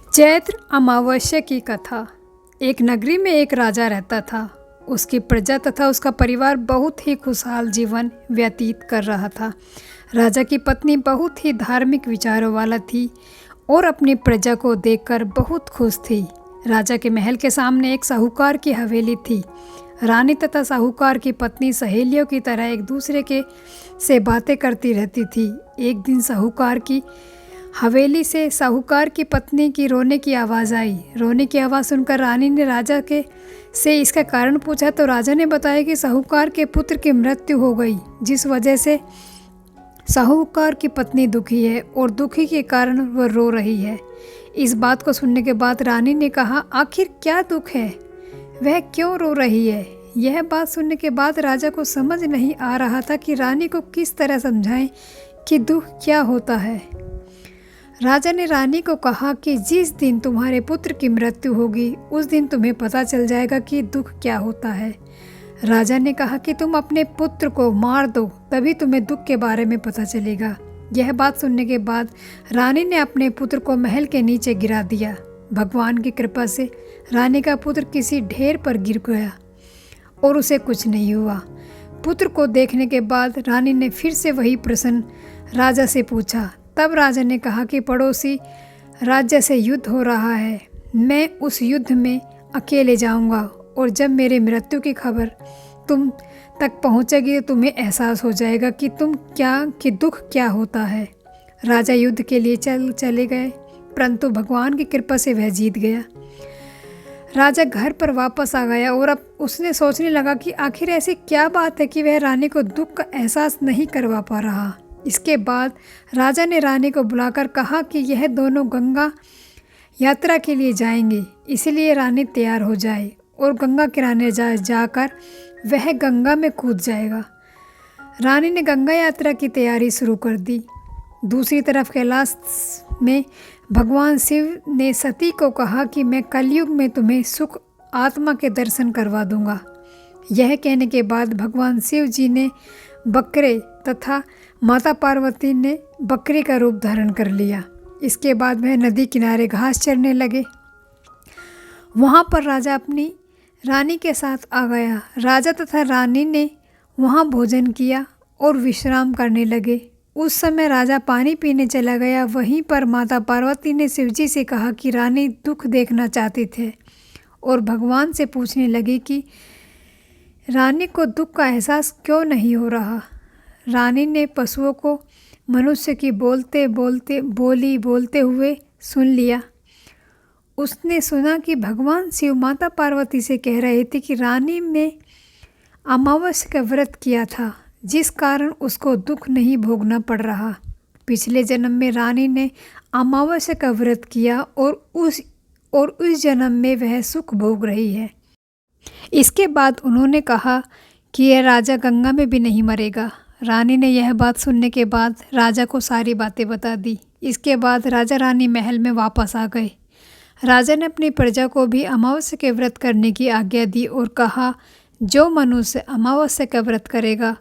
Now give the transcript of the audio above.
चैत्र अमावस्या की कथा। एक नगरी में एक राजा रहता था। उसकी प्रजा तथा उसका परिवार बहुत ही खुशहाल जीवन व्यतीत कर रहा था। राजा की पत्नी बहुत ही धार्मिक विचारों वाला थी और अपनी प्रजा को देखकर बहुत खुश थी। राजा के महल के सामने एक साहूकार की हवेली थी। रानी तथा साहूकार की पत्नी सहेलियों की तरह एक दूसरे के से बातें करती रहती थी। एक दिन साहूकार की हवेली से साहूकार की पत्नी की रोने की आवाज़ आई। रोने की आवाज़ सुनकर रानी ने राजा के से इसका कारण पूछा तो राजा ने बताया कि साहूकार के पुत्र की मृत्यु हो गई, जिस वजह से साहूकार की पत्नी दुखी है और दुखी के कारण वह रो रही है। इस बात को सुनने के बाद रानी ने कहा, आखिर क्या दुख है, वह क्यों रो रही है। यह बात सुनने के बाद राजा को समझ नहीं आ रहा था कि रानी को किस तरह समझाएं कि दुख क्या होता है। राजा ने रानी को कहा कि जिस दिन तुम्हारे पुत्र की मृत्यु होगी उस दिन तुम्हें पता चल जाएगा कि दुख क्या होता है। राजा ने कहा कि तुम अपने पुत्र को मार दो, तभी तुम्हें दुख के बारे में पता चलेगा। यह बात सुनने के बाद रानी ने अपने पुत्र को महल के नीचे गिरा दिया। भगवान की कृपा से रानी का पुत्र किसी ढेर पर गिर गया और उसे कुछ नहीं हुआ। पुत्र को देखने के बाद रानी ने फिर से वही प्रश्न राजा से पूछा। तब राजा ने कहा कि पड़ोसी राज्य से युद्ध हो रहा है, मैं उस युद्ध में अकेले जाऊंगा और जब मेरे मृत्यु की खबर तुम तक पहुंचेगी तो तुम्हें एहसास हो जाएगा कि दुख क्या होता है। राजा युद्ध के लिए चले गए, परंतु भगवान की कृपा से वह जीत गया। राजा घर पर वापस आ गया और अब उसने सोचने लगा कि आखिर ऐसी क्या बात है कि वह रानी को दुख का एहसास नहीं करवा पा रहा। इसके बाद राजा ने रानी को बुलाकर कहा कि यह दोनों गंगा यात्रा के लिए जाएंगे, इसलिए रानी तैयार हो जाए और गंगा किनारे जाकर वह गंगा में कूद जाएगा। रानी ने गंगा यात्रा की तैयारी शुरू कर दी। दूसरी तरफ कैलाश में भगवान शिव ने सती को कहा कि मैं कलयुग में तुम्हें सुख आत्मा के दर्शन करवा दूंगा। यह कहने के बाद भगवान शिव जी ने बकरे तथा माता पार्वती ने बकरी का रूप धारण कर लिया। इसके बाद वह नदी किनारे घास चरने लगे। वहाँ पर राजा अपनी रानी के साथ आ गया। राजा तथा रानी ने वहाँ भोजन किया और विश्राम करने लगे। उस समय राजा पानी पीने चला गया। वहीं पर माता पार्वती ने शिवजी से कहा कि रानी दुख देखना चाहते थे और भगवान से पूछने लगी कि रानी को दुख का एहसास क्यों नहीं हो रहा। रानी ने पशुओं को मनुष्य की बोलते हुए सुन लिया। उसने सुना कि भगवान शिव माता पार्वती से कह रहे थे कि रानी ने अमावस्या का व्रत किया था, जिस कारण उसको दुख नहीं भोगना पड़ रहा। पिछले जन्म में रानी ने अमावस्या का व्रत किया और उस जन्म में वह सुख भोग रही है। इसके बाद उन्होंने कहा कि यह राजा गंगा में भी नहीं मरेगा। रानी ने यह बात सुनने के बाद राजा को सारी बातें बता दी। इसके बाद राजा रानी महल में वापस आ गए। राजा ने अपनी प्रजा को भी अमावस्या के व्रत करने की आज्ञा दी और कहा, जो मनुष्य अमावस्या का व्रत करेगा